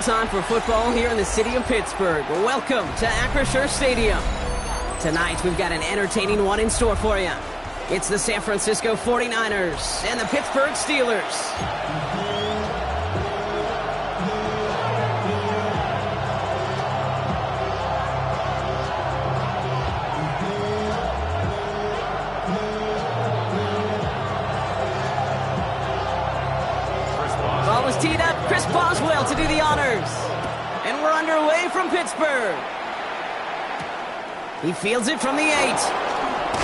time for football here in the city of Pittsburgh. Welcome to Acrisure Stadium. Tonight, we've got an entertaining one in store for you. It's the San Francisco 49ers and the Pittsburgh Steelers. Teed up, Chris Boswell to do the honors. And we're underway from Pittsburgh. He fields it from the 8.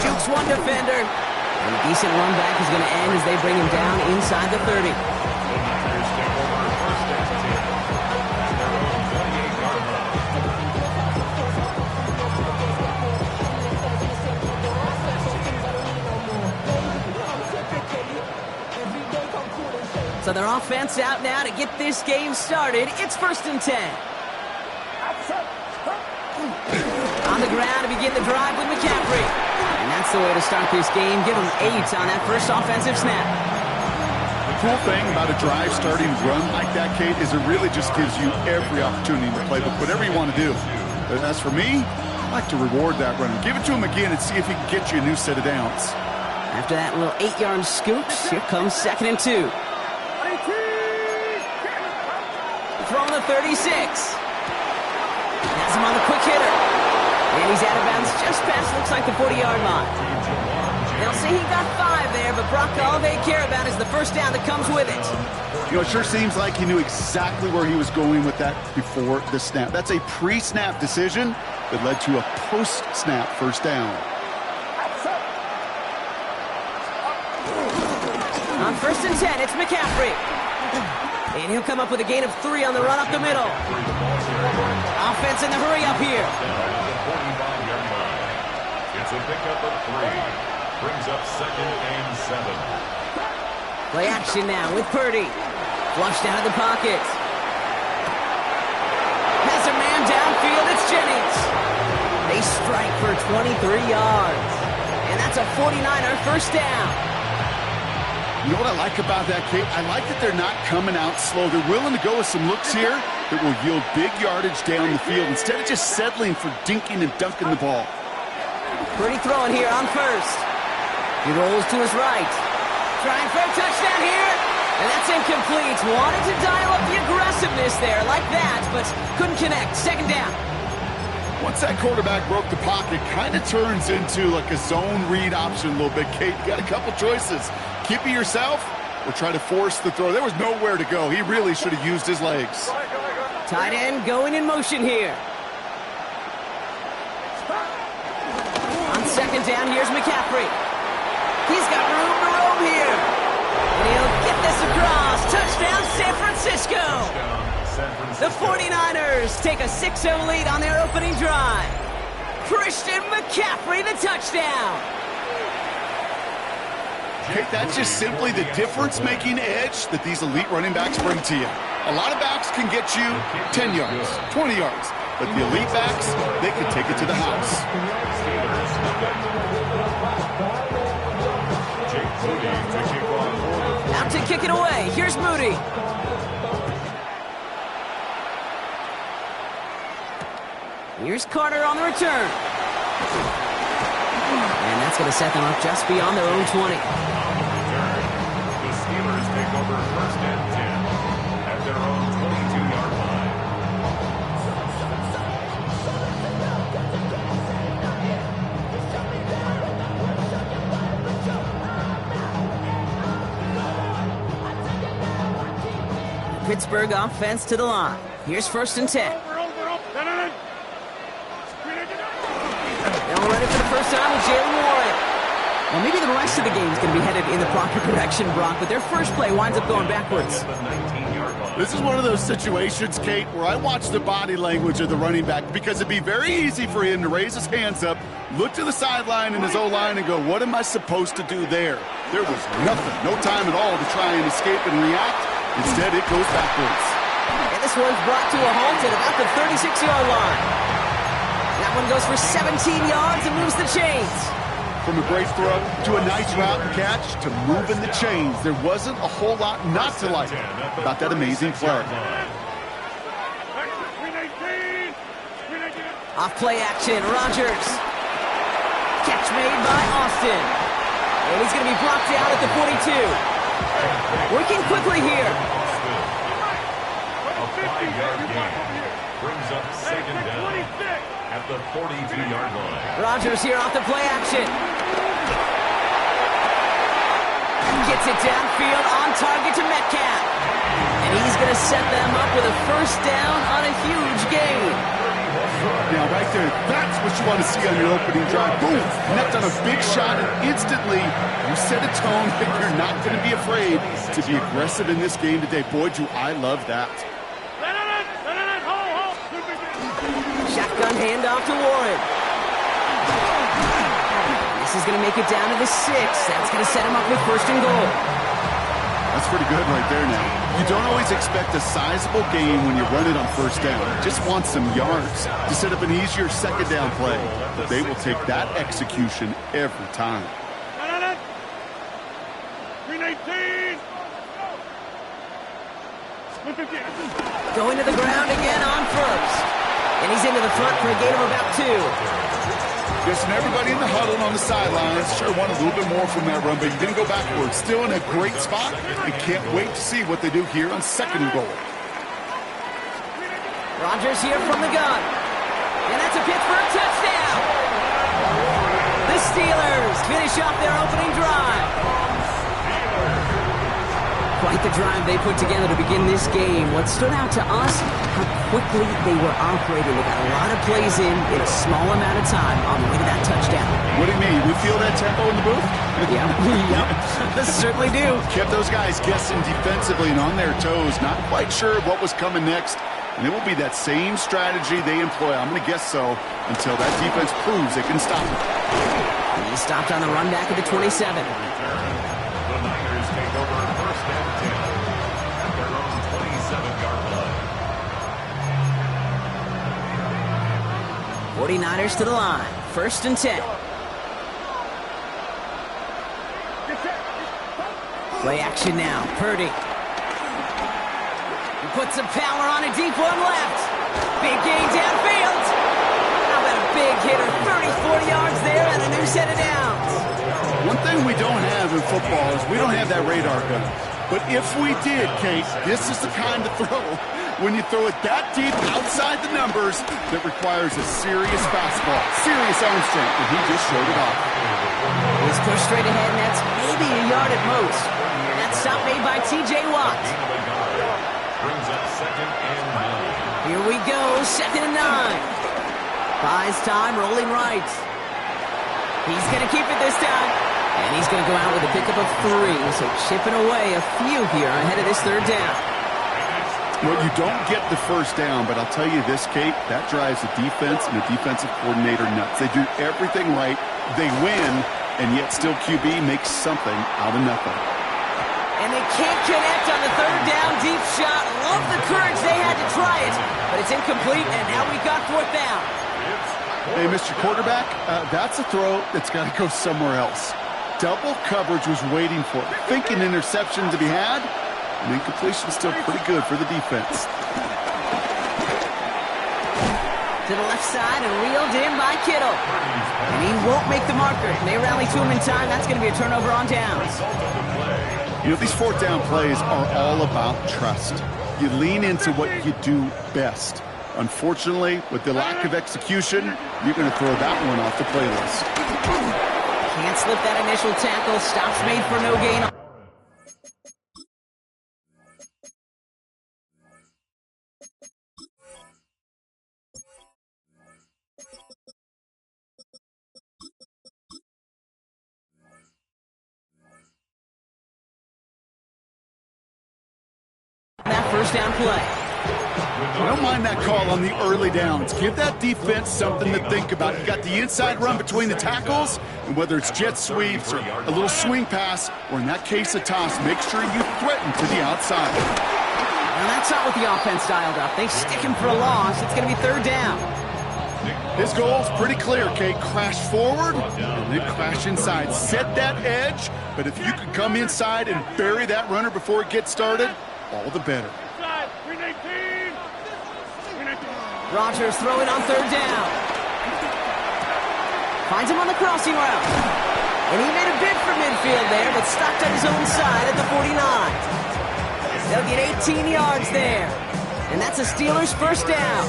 Jukes one defender. And a decent run back is going to end as they bring him down inside the 30. So their offense out now to get this game started. It's 1st and 10. On the ground to begin the drive with McCaffrey. And that's the way to start this game. Give them 8 on that first offensive snap. The cool thing about a drive starting run like that, Kate, is it really just gives you every opportunity in the playbook, whatever you want to do. But as for me, I like to reward that runner. Give it to him again and see if he can get you a new set of downs. After that little 8-yard scoop, here comes 2nd and 2. From the 36. Has him on the quick hitter. And he's out of bounds just past, looks like the 40-yard line. They'll say he got 5 there, but Brock, all they care about is the first down that comes with it. You know, it sure seems like he knew exactly where he was going with that before the snap. That's a pre-snap decision that led to a post-snap first down. On 1st and 10, it's McCaffrey. And he'll come up with a gain of 3 on the run up the middle. Offense in the hurry up here. It's a pickup of 3. Brings up 2nd and 7. Play action now with Purdy. Flushed out of the pocket. Has a man downfield. It's Jennings. They strike for 23 yards. And that's a 49er first down. You know what I like about that, Kate? I like that they're not coming out slow. They're willing to go with some looks here that will yield big yardage down the field instead of just settling for dinking and dunking the ball. Pretty throwing here on 1st. He rolls to his right. Trying for a touchdown here. And that's incomplete. Wanted to dial up the aggressiveness there like that, but couldn't connect. 2nd down. Once that quarterback broke the pocket, kind of turns into like a zone read option a little bit, Kate. You got a couple choices. Keep it yourself or try to force the throw. There was nowhere to go. He really should have used his legs. Tight end going in motion here. On 2nd down, here's McCaffrey. He's got room to roam here. And he'll get this across. Touchdown, San Francisco. The 49ers take a 6-0 lead on their opening drive. Christian McCaffrey, the touchdown. Kate, that's just simply the difference-making edge that these elite running backs bring to you. A lot of backs can get you 10 yards, 20 yards, but the elite backs, they can take it to the house. Out to kick it away. Here's Moody. Here's Carter on the return. And that's going to set them up just beyond their own 20. The Steelers take over 1st and 10 at their own 22-yard line. Pittsburgh offense to the line. Here's 1st and 10. They'll run it for the first time with Jalen Warren. Well, maybe the rest of the game is going to be headed in the proper direction, Brock, but their first play winds up going backwards. This is one of those situations, Kate, where I watch the body language of the running back because it'd be very easy for him to raise his hands up, look to the sideline in his O-line and go, what am I supposed to do there? There was nothing, no time at all to try and escape and react. Instead, it goes backwards. And this one's brought to a halt at about the 36-yard line. That one goes for 17 yards and moves the chains. From a great throw to a nice route and catch to moving the chains. There wasn't a whole lot not to like about that amazing play. Off play action, Rodgers. Catch made by Austin. And he's going to be blocked down at the 42. Working quickly here. A 5-yard gain brings up second down at the 42-yard line. Rodgers here off the play action. Gets it downfield on target to Metcalf. And he's going to set them up with a first down on a huge gain. Now, right there, that's what you want to see on your opening drive. Boom! Net on a big shot, and instantly you set a tone that you're not going to be afraid to be aggressive in this game today. Boy, do I love that. Shotgun handoff to Warren. This is going to make it down to the 6. That's going to set him up with first and goal. That's pretty good right there now. You don't always expect a sizable gain when you run it on first down. You just want some yards to set up an easier second down play. But they will take that execution every time. Going to the ground again on first. And he's into the front for a gain of about 2. Guessing everybody in the huddle and on the sidelines sure want a little bit more from that run, but you're going to go backwards. Still in a great spot, and can't wait to see what they do here on second and goal. Rodgers here from the gun. And that's a Pittsburgh touchdown. The Steelers finish off their opening drive. Quite the drive they put together to begin this game. What stood out to us, how quickly they were operating. They got a lot of plays in a small amount of time on the way to that touchdown. What do you mean? We feel that tempo in the booth? Yeah, yep. Certainly do. Kept those guys guessing defensively and on their toes, not quite sure what was coming next. And it will be that same strategy they employ, I'm going to guess so, until that defense proves they can stop it. And he stopped on the run back at the 27. The Niners take over first and 10 at their own 27-yard line. 49ers to the line. First and 10. Play action now. Purdy. He puts some power on a deep one left. Big gain downfield. How about a big hitter? 30, 40 yards there and a new set of downs. One thing we don't have in football is we don't have that radar gun. But if we did, Kate, this is the kind of throw when you throw it that deep outside the numbers that requires a serious fastball, serious arm strength, and he just showed it off. He's pushed straight ahead, and that's maybe a yard at most. And that stop made by T.J. Watt. Brings up second and 9. Here we go, second and 9. Buys time, rolling right. He's going to keep it this time. And he's going to go out with a pickup of 3, so chipping away a few here ahead of this third down. Well, you don't get the first down, but I'll tell you this, Kate, that drives the defense and the defensive coordinator nuts. They do everything right, they win, and yet still QB makes something out of nothing. And they can't connect on the third down deep shot. Love the courage they had to try it, but it's incomplete, and now we've got fourth down. Hey, Mr. Quarterback, that's a throw that's got to go somewhere else. Double coverage was waiting for it. Thinking interception to be had, and incompletion still pretty good for the defense. To the left side and reeled in by Kittle. And he won't make the marker. And they rally to him in time. That's going to be a turnover on downs. You know, these fourth down plays are all about trust. You lean into what you do best. Unfortunately, with the lack of execution, you're going to throw that one off the playlist. Can't slip that initial tackle. Stops made for no gain. That first down play. I don't mind that call on the early downs. Give that defense something to think about. You got the inside run between the tackles, and whether it's jet sweeps or a little swing pass, or in that case a toss, make sure you threaten to the outside. Now that's not what the offense dialed up. They stick him for a loss. It's going to be third down. His goal's pretty clear, Kate. Crash forward and then crash inside. Set that edge, but if you could come inside and bury that runner before it gets started, all the better. Rodgers throwing on third down. Finds him on the crossing route. And he made a bid for midfield there, but stopped on his own side at the 49. They'll get 18 yards there. And that's a Steelers first down.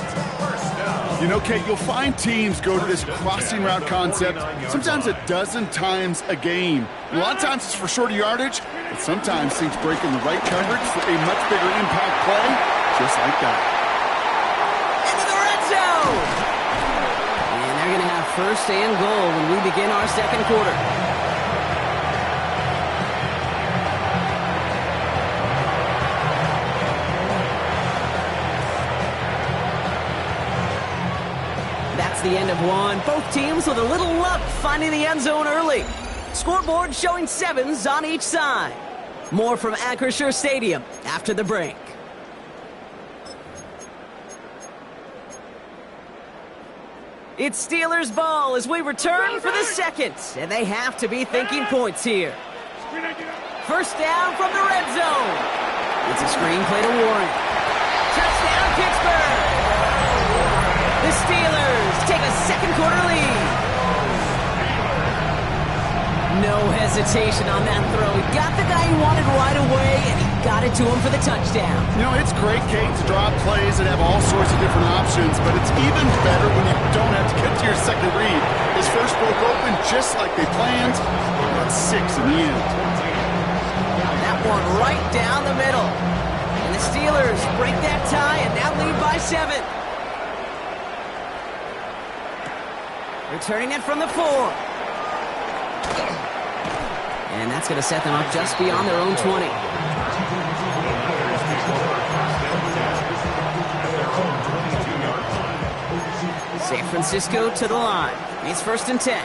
You know, Kate, you'll find teams go to this crossing route concept sometimes a dozen times a game. And a lot of times it's for shorter yardage, but sometimes teams break in the right coverage for a much bigger impact play, just like that. Into the red zone! And they're going to have first and goal when we begin our second quarter. The end of one. Both teams with a little luck finding the end zone early. Scoreboard showing 7s on each side. More from Acrisure Stadium after the break. It's Steelers ball as we return for the second, and they have to be thinking points here. First down from the red zone. It's a screen play to Warren. Touchdown, Pittsburgh! The Steelers take a second quarter lead. No hesitation on that throw. He got the guy he wanted right away, and he got it to him for the touchdown. You know, it's great, Kate, to draw plays that have all sorts of different options, but it's even better when you don't have to get to your second read. His first broke open just like they planned. That's 6 in the end. That one right down the middle. And the Steelers break that tie and now lead by 7. Returning it from the 4. And that's going to set them up just beyond their own 20. San Francisco to the line. It's first and 10.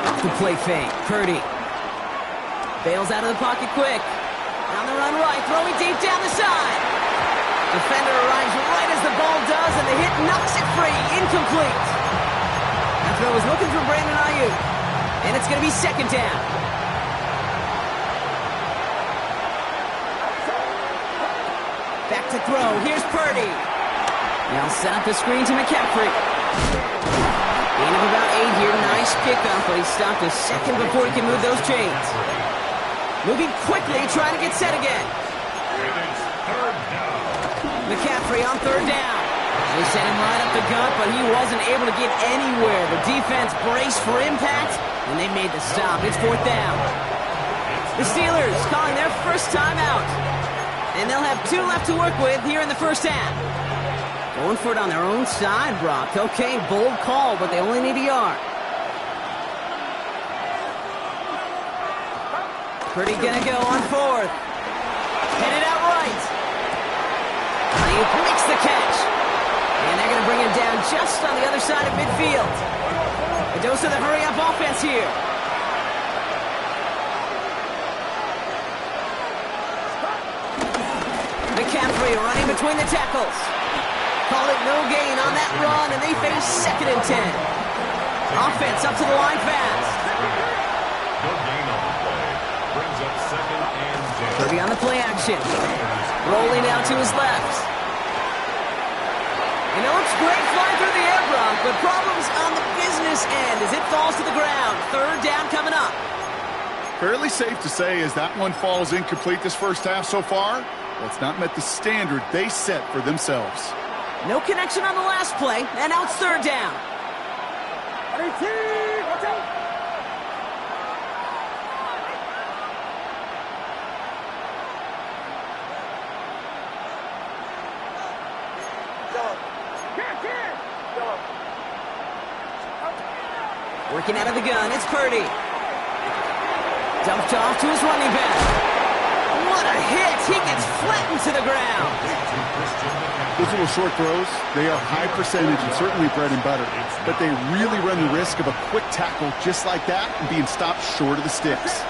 Off the play fake. Purdy bails out of the pocket quick. On the run right, throwing deep down the side. Defender arrives right as the ball does, and the hit knocks it free. Incomplete. That throw is looking for Brandon Ayuk. And it's going to be second down. Back to throw. Here's Purdy. Now set up the screen to McCaffrey. Gain of about 8 here. Nice pickup, but he stopped a second before he can move those chains. Moving quickly, trying to get set again. McCaffrey on third down. They sent him right up the gut, but he wasn't able to get anywhere. The defense braced for impact, and they made the stop. It's fourth down. The Steelers calling their first timeout. And they'll have 2 left to work with here in the first half. Going for it on their own side, Brock. Okay, bold call, but they only need a yard. Purdy gonna go on fourth. Headed out right. Ayuk makes the catch. And they're gonna bring him down just on the other side of midfield. A dose of the hurry-up offense here. McCaffrey running between the tackles. Call it no gain on that run, and they face second and 10. Offense up to the line fast. Purdy on the play action. Rolling out to his left. And it looks great flying through the air, Brock, but problems on the business end as it falls to the ground. Third down coming up. Fairly safe to say as that one falls incomplete this first half so far, that's not met the standard they set for themselves. No connection on the last play, and now it's third down. Working out of the gun, it's Purdy. Dumped off to his running back. What a hit! He gets flattened to the ground. Those little short throws, they are high percentage and certainly bread and butter, but they really run the risk of a quick tackle just like that and being stopped short of the sticks.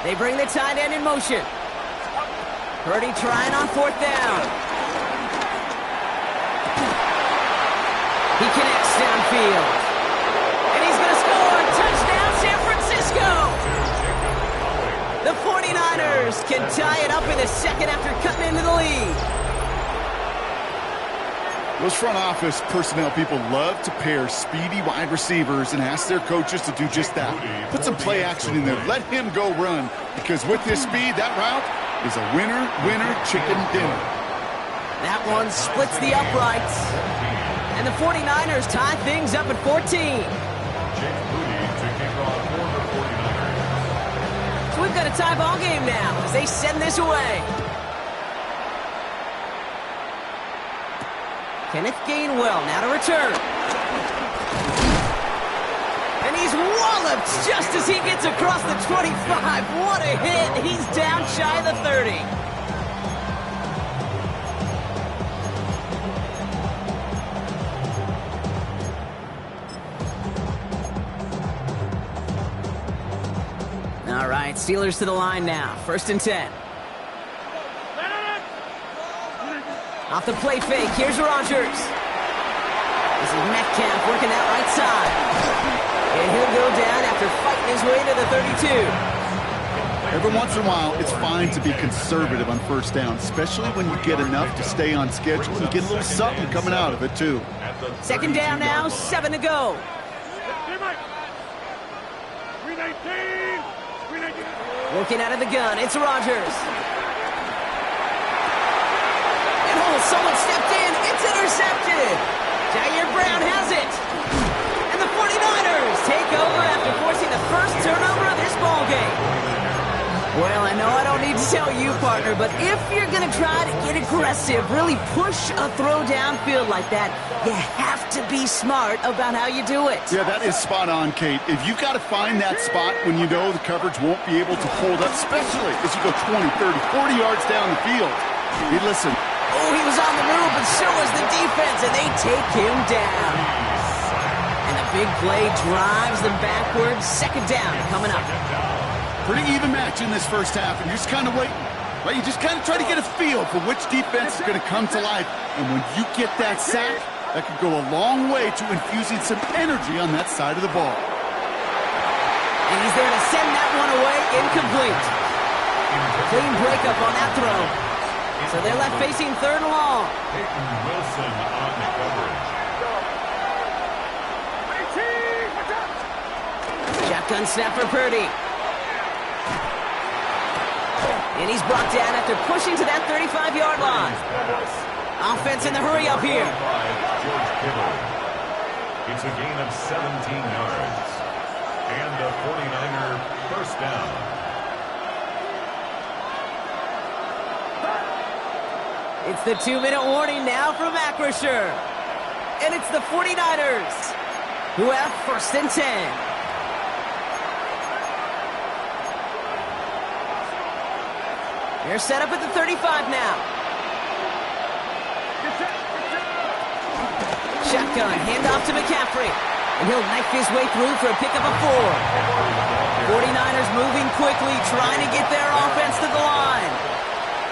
They bring the tight end in motion. Purdy trying on fourth down. He connects downfield. And he's going to score. Touchdown, San Francisco. The 49 49ers can tie it up in the second after cutting into the lead. Those front office personnel people love to pair speedy wide receivers and ask their coaches to do just that. Put some play action in there. Let him go run, because with his speed, that route is a winner, chicken dinner. That one splits the uprights. And the 49ers tie things up at 14. So we've got a tie ball game now as they send this away. Kenneth Gainwell now to return. And he's walloped just as he gets across the 25. What a hit. He's down shy of the 30. All right, Steelers to the line now. 1st and 10. Off the play fake, here's Rodgers. This is Metcalf working that right side. And he'll go down after fighting his way to the 32. Every once in a while, it's fine to be conservative on 1st down, especially when you get enough to stay on schedule and get a little something coming out of it, too. 2nd down now, 7 to go. Working out of the gun, it's Rodgers. Someone stepped in. It's intercepted. Jair Brown has it. And the 49ers take over after forcing the first turnover of this ballgame. Well, I know I don't need to tell you, partner, but if you're going to try to get aggressive, really push a throw downfield like that, you have to be smart about how you do it. Yeah, that is spot on, Kate. If you've got to find that spot when you know the coverage won't be able to hold up, especially as you go 20, 30, 40 yards down the field. Hey, listen. Oh, he was on the move, but so was the defense, and they take him down. And the big play drives them backwards. 2nd down coming up. Pretty even match in this 1st half, and you're just kind of waiting. Right? You just kind of try to get a feel for which defense is going to come to life. And when you get that sack, that could go a long way to infusing some energy on that side of the ball. And he's there to send that one away, incomplete. Clean breakup on that throw. So they're left facing 3rd and long. Peyton Wilson on the coverage. Shotgun snap for Purdy. And he's brought down after pushing to that 35-yard line. Offense in the hurry up here. George Kittle. It's a gain of 17 yards. And a 49er 1st down. It's the 2-minute warning now from Acrisure. And it's the 49ers who have 1st and 10. They're set up at the 35 now. Shotgun, handoff to McCaffrey. And he'll knife his way through for a pickup of 4. 49ers moving quickly, trying to get their offense to the line.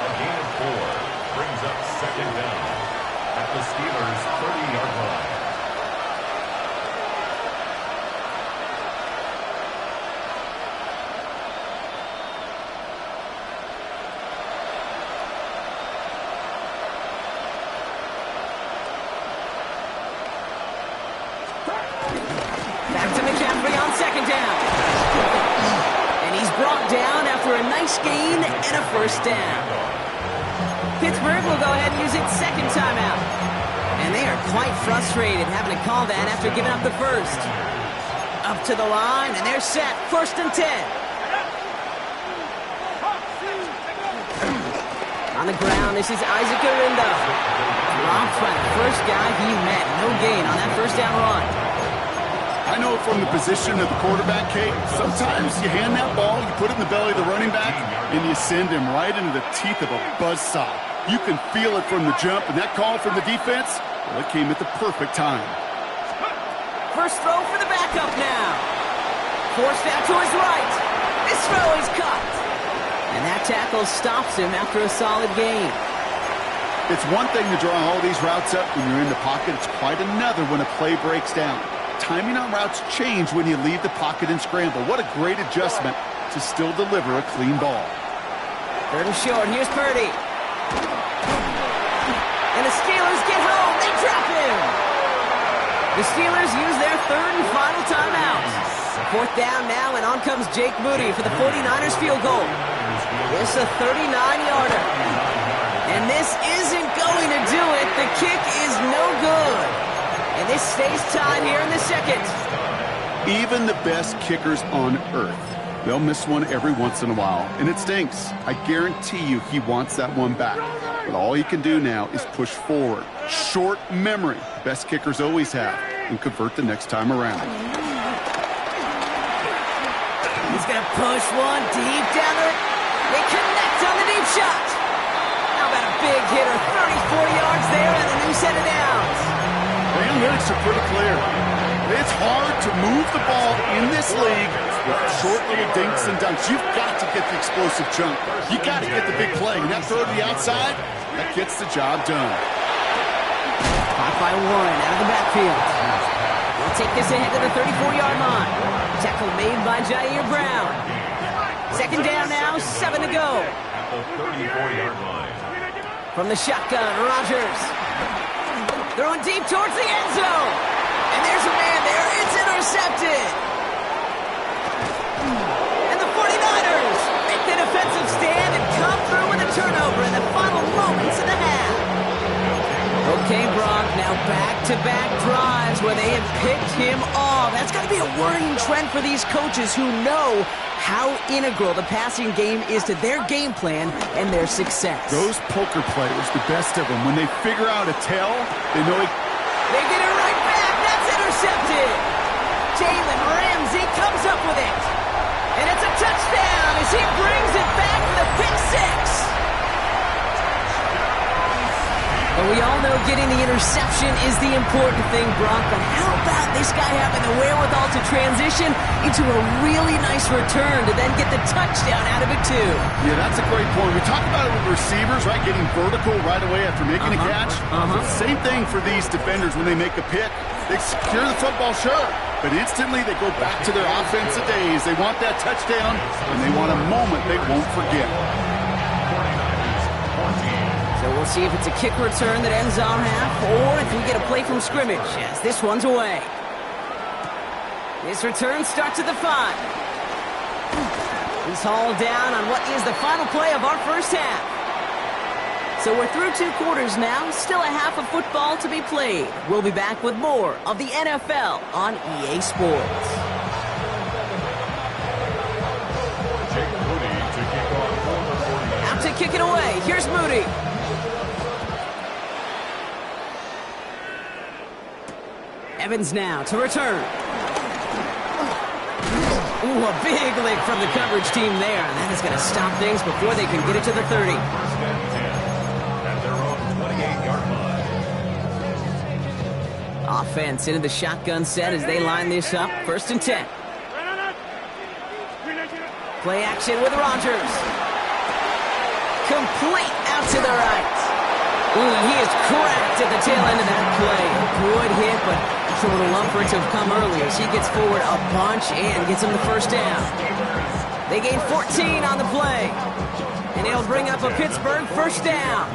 A gain of 4. Brings up 2nd down at the Steelers' 30-yard line. Back to McCaffrey on 2nd down. And he's brought down after a nice gain and a 1st down. Pittsburgh will go ahead and use its 2nd timeout. And they are quite frustrated having to call that after giving up the 1st. Up to the line, and they're set. 1st and 10. On the ground, this is Isaac Arindo. Dropped by the first guy he met. No gain on that 1st down run. I know from the position of the quarterback, Kate, sometimes you hand that ball, you put it in the belly of the running back, and you send him right into the teeth of a buzzsaw. You can feel it from the jump, and that call from the defense, well, it came at the perfect time. First throw for the backup now. Forced out to his right. This throw is cut. And that tackle stops him after a solid gain. It's one thing to draw all these routes up when you're in the pocket. It's quite another when a play breaks down. Timing on routes change when you leave the pocket and scramble. What a great adjustment to still deliver a clean ball. Third and short. Here's Purdy. And the Steelers get home. They drop him. The Steelers use their third and final timeout. Fourth down now, and on comes Jake Moody for the 49ers field goal. It's a 39-yarder. And this isn't going to do it. The kick is no good. And this stays tied here in the second. Even the best kickers on earth, they'll miss one every once in a while, and it stinks. I guarantee you he wants that one back. But all he can do now is push forward. Short memory, best kickers always have, and convert the next time around. He's going to push one deep down the... They connect on the deep shot. How about a big hitter, 34 yards there and a new set of downs. The analytics are pretty clear. It's hard to move the ball in this league with short little dinks and dunks. You've got to get the explosive chunk. You got to get the big play. And that throw to the outside, that gets the job done. Caught by Warren out of the backfield. We'll take this ahead to the 34-yard line. Tackle made by Jair Brown. Second down now, 7 to go. At the 34-yard line. From the shotgun, Rodgers. Throwing deep towards the end zone. And there's a man there. It's intercepted. And the 49ers make the defensive stand and come through with a turnover in the final moments of the half. Okay, Brock, now back-to-back drives where they have picked him off. That's got to be a worrying trend for these coaches who know how integral the passing game is to their game plan and their success. Those poker players, the best of them, when they figure out a tell, they know it. They get it right back. That's intercepted. Jalen Ramsey comes up with it. And it's a touchdown as he brings it back for the pick six. But we all know getting the interception is the important thing, Brock. But how about this guy having the wherewithal to transition into a really nice return to then get the touchdown out of it, too? Yeah, that's a great point. We talk about it with receivers, right? Getting vertical right away after making a catch. Same thing for these defenders when they make a pick. They secure the football, sure. But instantly they go back to their offensive days. They want that touchdown, and they want a moment they won't forget. So we'll see if it's a kick return that ends our half, or if we get a play from scrimmage, as this one's away. This return starts at the 5. He's hauled down on what is the final play of our first half. So we're through 2 quarters now, still a half of football to be played. We'll be back with more of the NFL on EA Sports. Jake Moody to kick off for the 49ers. Out to kick it away. Here's Moody. Evans now to return. Ooh, a big lick from the coverage team there. And that is going to stop things before they can get it to the 30. First and 10 at their own 28-yard line. Offense into the shotgun set as they line this up. First and 10. Play action with Rodgers. Complete out to the right. Ooh, he is cracked at the tail end of that play. Good hit, but showing a love for it to have come earlier as he gets forward a bunch and gets him the first down. They gain 14 on the play. And it'll bring up a Pittsburgh first down.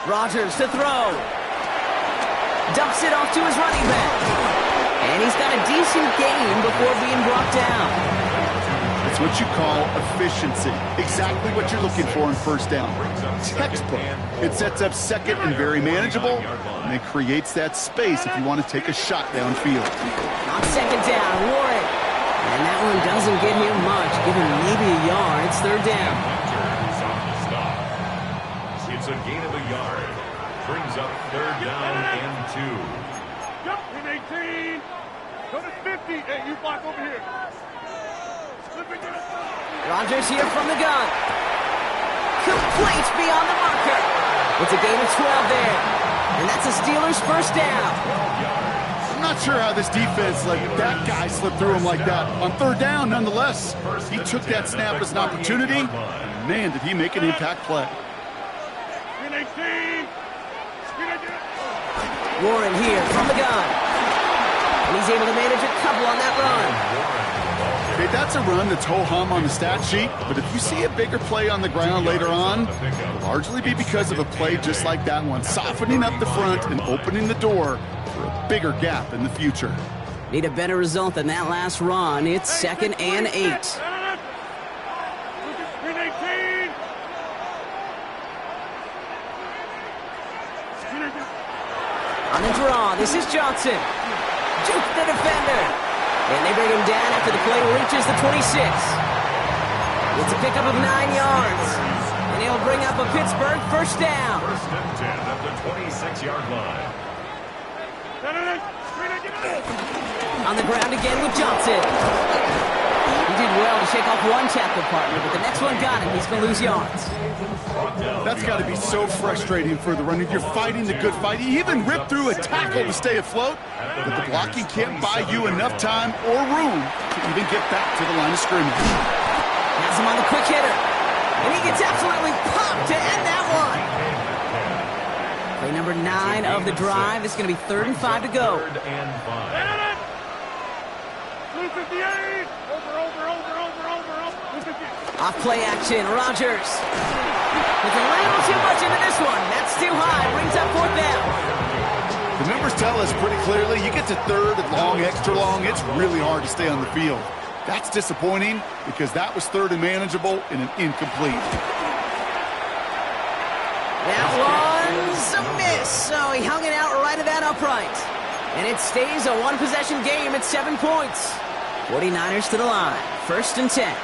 Rodgers to throw. Dumps it off to his running back. And he's got a decent gain before being brought down. It's what you call efficiency. Exactly what you're looking for in first down. Textbook. It sets up second and very manageable, and it creates that space if you want to take a shot downfield. On second down, Warren. And that one doesn't get him much, give him maybe a yard. It's third down. It's a gain of a yard. Brings up third down and 2. Jump in 18. Go to 50. Hey, you block over here. Rodgers here from the gun. Complete beyond the marker. It's a gain of 12 there. And that's a Steelers first down. I'm not sure how this defense let that guy slip through him like that. On third down, nonetheless, he took that snap as an opportunity. And man, did he make an impact play. Warren here from the gun. And he's able to manage a couple on that run. Okay, that's a run that's ho-hum on the stat sheet, but if you see a bigger play on the ground later on, it'll largely be because of a play just like that one, softening up the front and opening the door for a bigger gap in the future. Need a better result than that last run. It's 2nd and 8. On the draw, this is Johnson. Juke the defender. And they bring him down after the play reaches the 26. It's a pickup of 9 yards. And he'll bring up a Pittsburgh first down. 1st and 10 at the 26-yard line. On the ground again with Johnson. He did well to shake off one tackle partner, but the next one got him. He's going to lose yards. That's got to be so frustrating for the runner. You're fighting the good fight. You even rip through a tackle to stay afloat, but the blocking can't buy you enough time or room to even get back to the line of scrimmage. Has him on the quick hitter. And he gets absolutely popped to end that one. Play number 9 of the drive. It's going to be 3rd and 5 to go. 3rd and 5. Off play action, Rodgers. With a little too much into this one. That's too high. Brings up 4th down. The numbers tell us pretty clearly, you get to 3rd and long, extra long, it's really hard to stay on the field. That's disappointing because that was 3rd and manageable and an incomplete. That one's a miss. So he hung it out right at that upright. And it stays a one-possession game at 7 points. 49ers to the line. 1st and 10.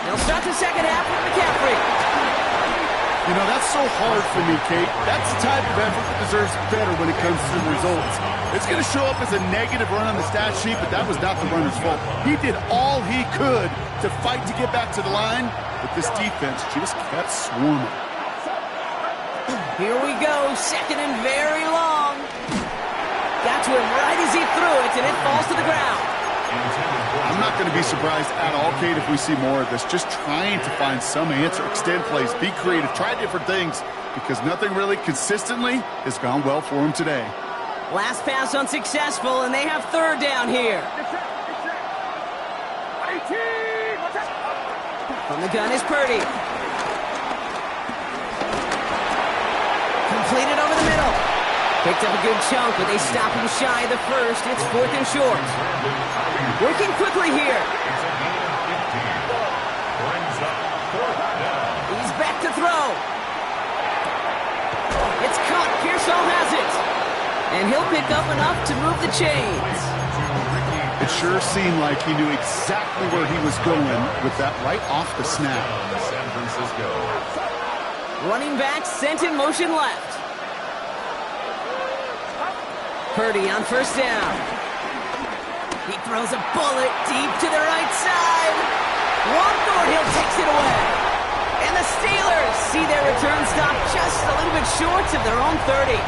They'll start the second half with McCaffrey. You know, that's so hard for me, Kate. That's the type of effort that deserves better when it comes to the results. It's going to show up as a negative run on the stat sheet, but that was not the runner's fault. He did all he could to fight to get back to the line, but this defense just kept swarming. Here we go, 2nd and very long. Got to him right as he threw it, and it falls to the ground. I'm not going to be surprised at all, Kate, if we see more of this. Just trying to find some answer, extend plays, be creative, try different things, because nothing really consistently has gone well for him today. Last pass unsuccessful, and they have 3rd down here. From the gun is Purdy. Completed over the middle. Picked up a good chunk, but they stop him shy of the first. It's 4th and short. Working quickly here. It's a gain of 15. Brings up 4th down. He's back to throw. It's caught. Pearsall has it. And he'll pick up enough to move the chains. It sure seemed like he knew exactly where he was going with that right off the snap. San Francisco. Running back sent in motion left. Purdy on 1st down. He throws a bullet deep to the right side. Thornhill takes it away. And the Steelers see their return stop just a little bit short of their own 30.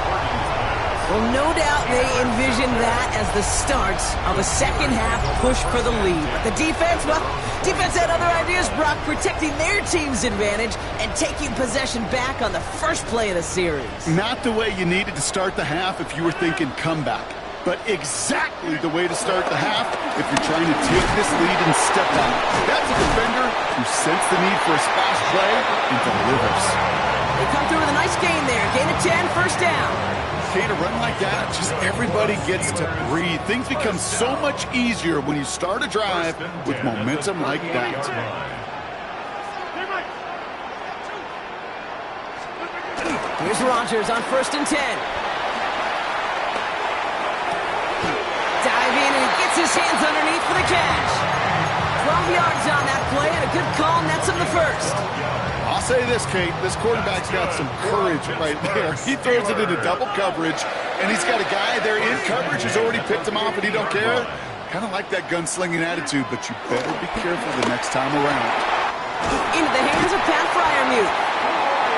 Well, no doubt they envision that as the start of a second-half push for the lead. But the defense, well, defense had other ideas, Brock, protecting their team's advantage and taking possession back on the first play of the series. Not the way you needed to start the half if you were thinking comeback, but exactly the way to start the half if you're trying to take this lead and step out. That's a defender who sensed the need for a splash play and delivers. They come through with a nice gain there. Gain of 10, 1st down. Okay, to run like that, just everybody gets to breathe. Things become so much easier when you start a drive with momentum like that. Here's Rodgers on 1st and 10. Dive in and he gets his hands underneath for the catch. 12 yards on that play and a good call nets him the first. I'll say this, Kate, this quarterback's got some courage right there. He throws it into double coverage, and he's got a guy there in coverage who's already picked him off, and he don't care. Kind of like that gunslinging attitude, but you better be careful the next time around. Into the hands of Pat Fryermuth.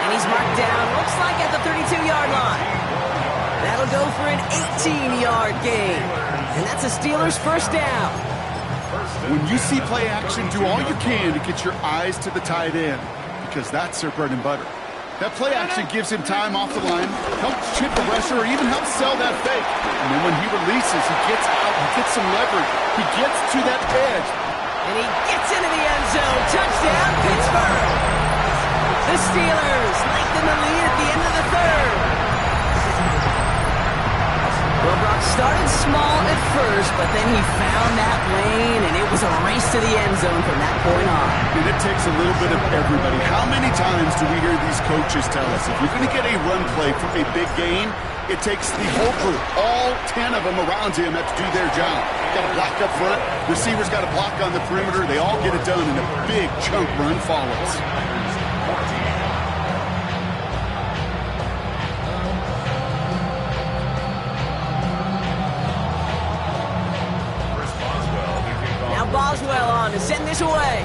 And he's marked down, looks like at the 32-yard line. That'll go for an 18-yard gain. And that's a Steelers first down. When you see play action, do all you can to get your eyes to the tight end, because that's their bread and butter. That play action gives him time off the line, helps chip the rusher, or even helps sell that fake. And then when he releases, he gets out, he gets some leverage. He gets to that edge. And he gets into the end zone. Touchdown, Pittsburgh! The Steelers lengthen the lead at the end of the third. Well, Brock started small at first, but then he found that lane, and it was a race to the end zone from that point on. And it takes a little bit of everybody. How many times do we hear these coaches tell us, if you're going to get a run play for a big gain, it takes the whole crew, all 10 of them around him have to do their job. Got to block up front, receivers got to block on the perimeter, they all get it done, and a big chunk run follows. Boswell on to send this away.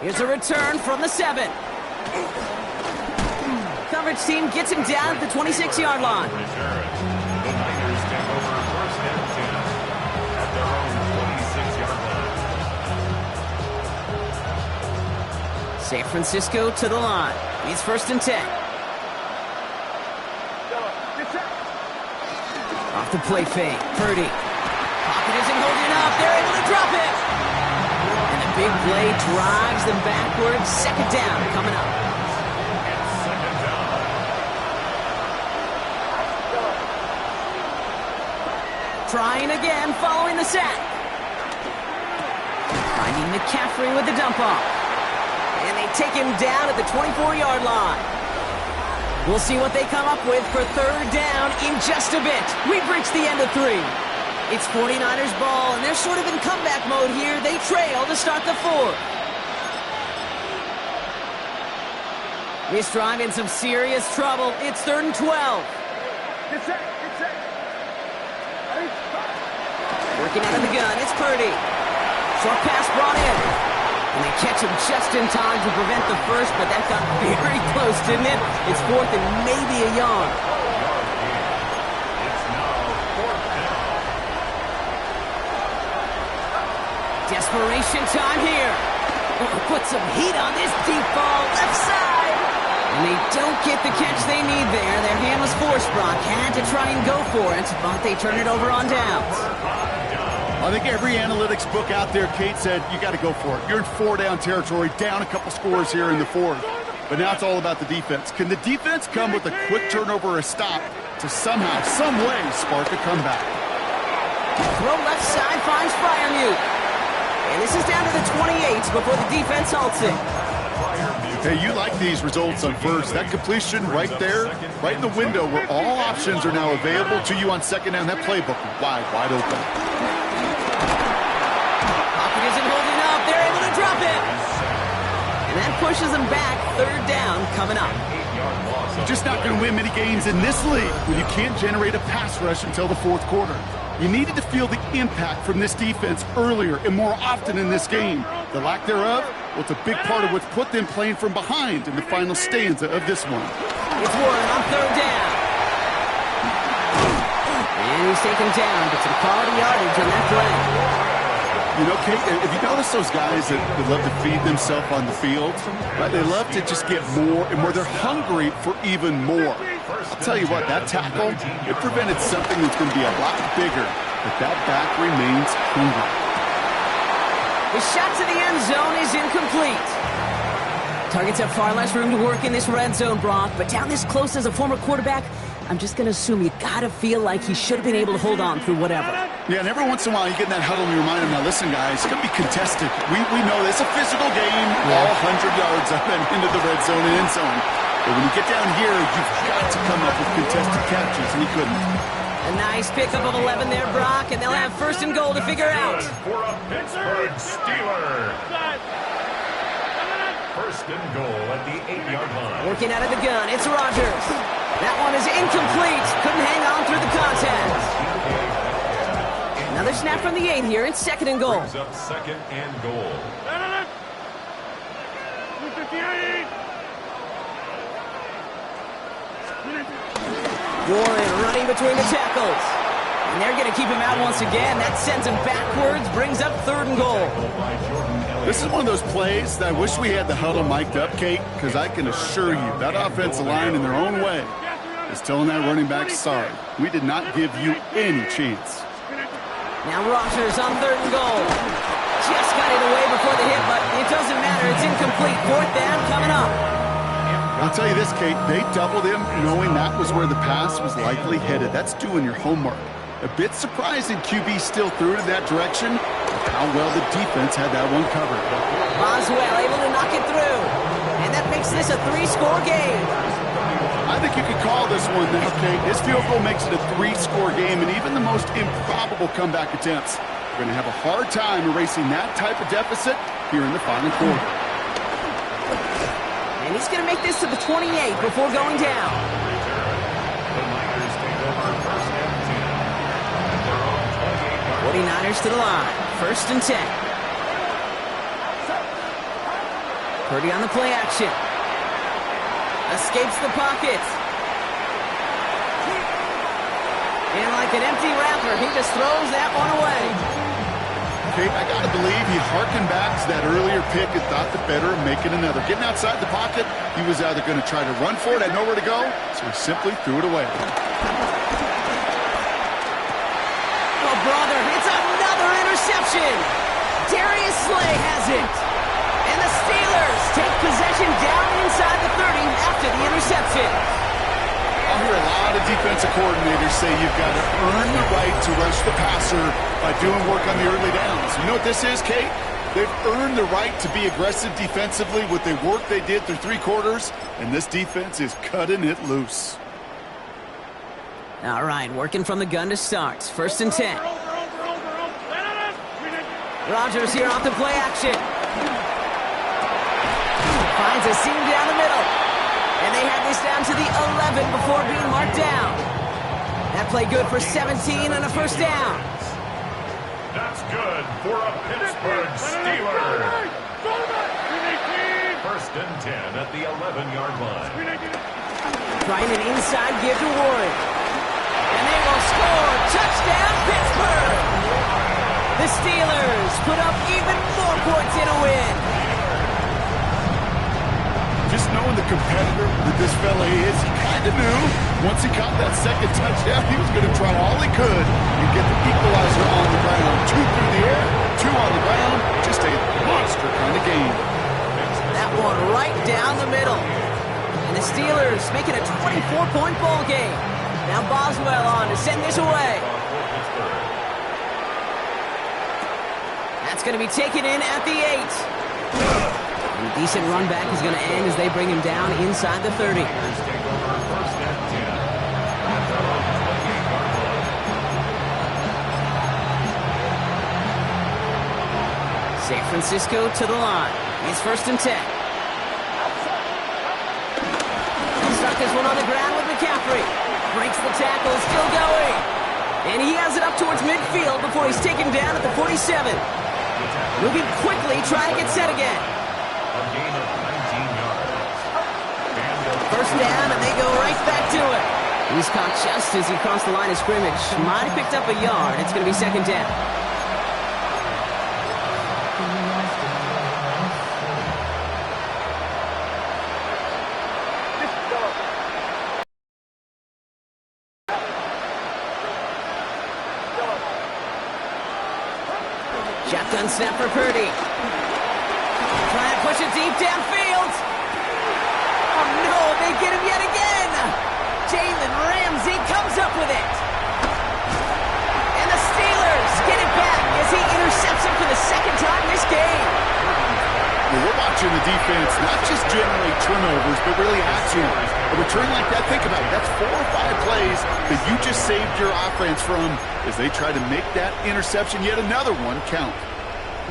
Here's a return from the 7. Coverage team gets him down at the 26-yard line. The Niners take over first and 10 at their own 26-yard line. San Francisco to the line. He's first and 10. Off the play fake, Purdy. Pocket isn't holding up. They're able to drop it. And the big play drives them backwards. Second down coming up. Second down. Trying again following the sack. Finding McCaffrey with the dump off. And they take him down at the 24-yard line. We'll see what they come up with for third down in just a bit. We've reached the end of 3. It's 49ers ball, and they're sort of in comeback mode here. They trail to start the 4th. This drive in some serious trouble. It's 3rd and 12. Working out of the gun, it's Purdy. Short pass brought in. And they catch him just in time to prevent the first, but that got very close, didn't it? It's 4th and maybe a yard. It's now 4th down. Desperation time here. Put some heat on this deep ball, left side. And they don't get the catch they need there. Their hand was forced, Brock. Had to try and go for it, but they turn it over on downs. I think every analytics book out there, Kate said, you got to go for it. You're in 4-down territory, down a couple scores here in the 4th. But now it's all about the defense. Can the defense come with a quick turnover or a stop to somehow, some way, spark a comeback? Throw left side finds Freiermuth. And this is down to the 28 before the defense halts it. Hey, you like these results on first. That completion right there, right in the window where all options are now available to you on second down. That playbook wide open. Pocket isn't holding up. They're able to drop it. And that pushes them back. 3rd down coming up. You're just not going to win many games in this league when you can't generate a pass rush until the 4th quarter. You needed to feel the impact from this defense earlier and more often in this game. The lack thereof, well, it's a big part of what's put them playing from behind in the final stanza of this one. It's Warren on 3rd down. And he's taken down, but some quality yardage on that play. You know, Kate, if you notice those guys that love to feed themselves on the field, right? They love to just get more and more. They're hungry for even more. I'll tell you what, that tackle, it prevented something that's going to be a lot bigger, but that back remains hungry. The shot to the end zone is incomplete. Targets have far less room to work in this red zone, Brock, but down this close as a former quarterback, I'm just going to assume you got to feel like he should have been able to hold on through whatever. Yeah, and every once in a while you get in that huddle and you remind him, now listen, guys, it's going to be contested. We know this. It's a physical game, all 100 yards up and into the red zone and end zone. But when you get down here, you've got to come up with contested catches, and he couldn't. A nice pickup of 11 there, Brock, and they'll have 1st and goal to figure out. For a Pittsburgh Steeler. 1st and goal at the 8-yard line. Working out of the gun, it's Rodgers. That one is incomplete. Couldn't hang on through the contact. Another snap from the 8 here. It's 2nd and goal. Brings up 2nd and goal. Warren running between the tackles. And they're going to keep him out once again. That sends him backwards, brings up 3rd and goal. This is one of those plays that I wish we had the huddle mic'd up, Kate, because I can assure you that offensive line in their own way is telling that running back, sorry, we did not give you any chance. Now Rogers on 3rd and goal. Just got it away before the hit, but it doesn't matter. It's incomplete. 4th down coming up. I'll tell you this, Kate, they doubled him knowing that was where the pass was likely headed. That's doing your homework. A bit surprising QB still threw it in that direction. How well the defense had that one covered. Boswell able to knock it through. And that makes this a 3-score game. I think you could call this one now, Kate. This field goal makes it a 3-score game, and even the most improbable comeback attempts are going to have a hard time erasing that type of deficit here in the final quarter. And he's going to make this to the 28 before going down. The Niners take over 1st and 10. 49ers to the line. 1st and 10. Purdy on the play action. Escapes the pocket. And like an empty wrapper, he just throws that one away. Kate, I got to believe he harkened back to that earlier pick and thought the better of making another. Getting outside the pocket, he was either going to try to run for it, had nowhere to go, so he simply threw it away. Oh, brother, it's another interception. Darius Slay has it. And the Steelers take possession down inside the 30 after the interception. I'll hear a lot of defensive coordinators say you've got to earn the right to rush the passer by doing work on the early downs. You know what this is, Kate? They've earned the right to be aggressive defensively with the work they did through 3 quarters, and this defense is cutting it loose. All right, working from the gun to start. 1st and 10. Rogers here off the play action. Finds a seam down the middle. And they had this down to the 11 before being marked down. That play good for 17 and a 1st down. That's good for a Pittsburgh Steeler. 1st and 10 at the 11-yard line. Trying an inside give to Warren. And they will score. Touchdown, Pittsburgh. The Steelers put up even more points in a win. Just knowing the competitor that this fella is, he kind of knew once he caught that 2nd touchdown, he was going to try all he could and get the equalizer on the ground. 2 through the air, 2 on the ground. Just a monster kind of game. That one right down the middle. And the Steelers make it a 24-point ball game. Now Boswell on to send this away. That's going to be taken in at the 8. A decent run back is going to end as they bring him down inside the 30. San Francisco to the line. It's 1st and 10. Stuck this one on the ground with McCaffrey. Breaks the tackle, still going. And he has it up towards midfield before he's taken down at the 47. Moving quickly, trying to get set again. A gain of 19 yards. 1st down, and they go right back to it. He's caught just as he crossed the line of scrimmage. Might have picked up a yard. It's going to be 2nd down. Shotgun snap for Purdy. Trying to push it deep downfield. Oh no, they get him yet again. Jalen Ramsey comes up with it. And the Steelers get it back as he intercepts him for the 2nd time this game. Well, we're watching the defense not just generate turnovers, but really action. A return like that, think about it. That's 4 or 5 plays that you just saved your offense from as they try to make that interception, yet another one, count.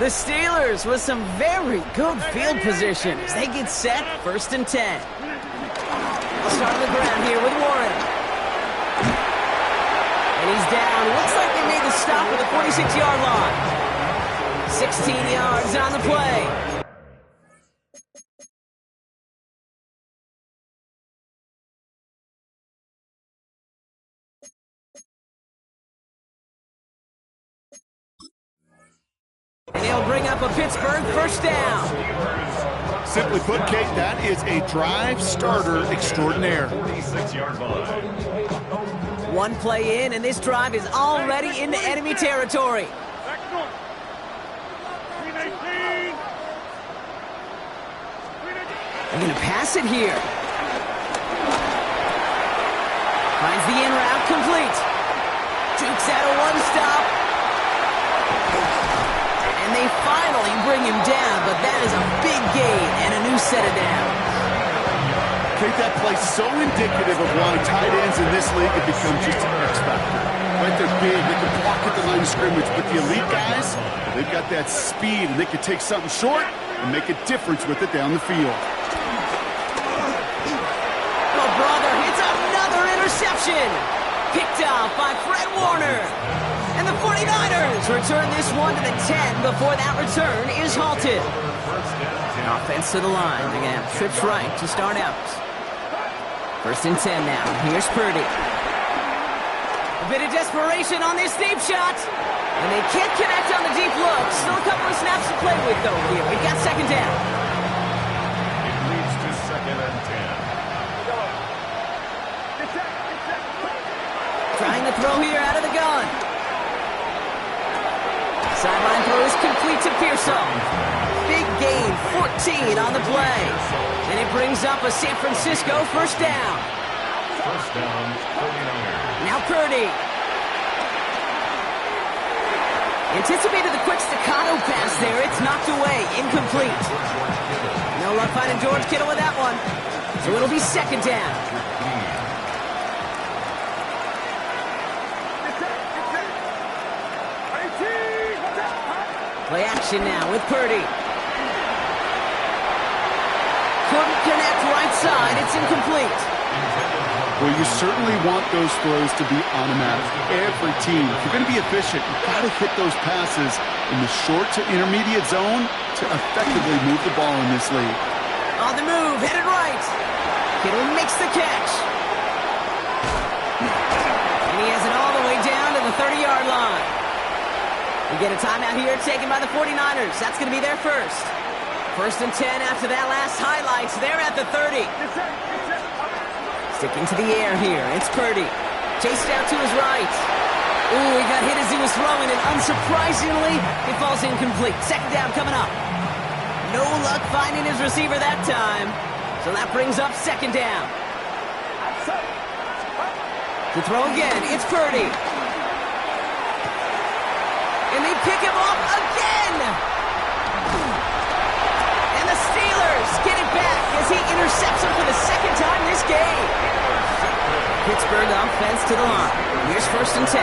The Steelers with some very good field position as they get set, 1st and 10. We'll start on the ground here with Warren. And he's down. Looks like they made the stop at the 46-yard line. 16 yards on the play. And he'll bring up a Pittsburgh first down. Simply put, Kate, that is a drive starter extraordinaire. 46-yard line. One play in, and this drive is already into enemy territory. Back north. 319. They're going to pass it here. Finds the in route complete. Dukes out a one-stop. And they finally bring him down, but that is a big gain and a new set of downs. Kate, that play so indicative of why tight ends in this league have become just an X factor. Right, they're big, they can block at the line of scrimmage, but the elite guys, they've got that speed, and they can take something short and make a difference with it down the field. Oh, brother, it's another interception. Picked off by Fred Warner. And the 49ers return this one to the 10 before that return is halted. Offense to the line. They're going to have trips right to start out. First and 10 now. Here's Purdy. A bit of desperation on this deep shot. And they can't connect on the deep look. Still a couple of snaps to play with, though, here. We've got second down. It leads to second and 10. Trying to throw here out of the gun. Sideline throw is complete to Pearson. Big gain, 14 on the play. And it brings up a San Francisco first down. First down, 49ers. Now Purdy. Anticipated the quick staccato pass there. It's knocked away, incomplete. No luck finding George Kittle with that one. So it'll be second down. Play action now with Purdy. Couldn't connect right side. It's incomplete. Well, you certainly want those throws to be automatic. Every team, if you're going to be efficient, you've got to hit those passes in the short to intermediate zone to effectively move the ball in this league. On the move, headed right. Kittle makes the catch. And he has it all the way down to the 30-yard line. We get a timeout here taken by the 49ers. That's going to be their first. First and 10 after that last highlights. They're at the 30. Sticking to the air here. It's Purdy. Chased out to his right. Ooh, he got hit as he was throwing, and unsurprisingly, it falls incomplete. Second down coming up. No luck finding his receiver that time. So that brings up second down. To throw again, it's Purdy. And they pick him off again! And the Steelers get it back as he intercepts him for the second time this game. Pittsburgh offense to the line. Here's first and 10.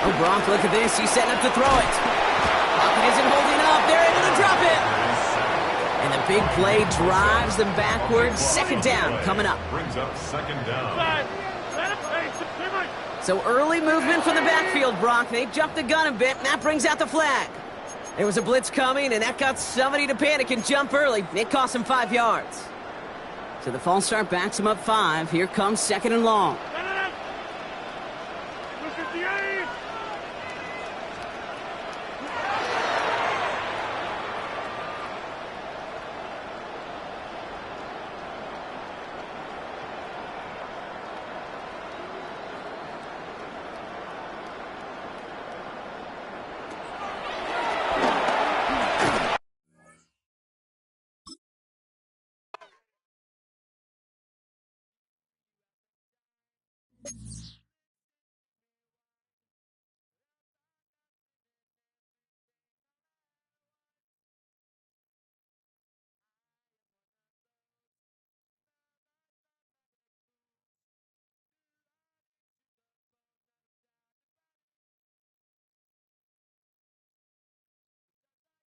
Oh, Gronk, look at this. He's setting up to throw it. Pocket isn't holding up. They're able to drop it. And the big play drives them backwards. Second down coming up. Brings up second down. So early movement from the backfield, Brock. They jumped the gun a bit, and that brings out the flag. There was a blitz coming, and that got somebody to panic and jump early. It cost him 5 yards. So the false start backs him up 5. Here comes second and long.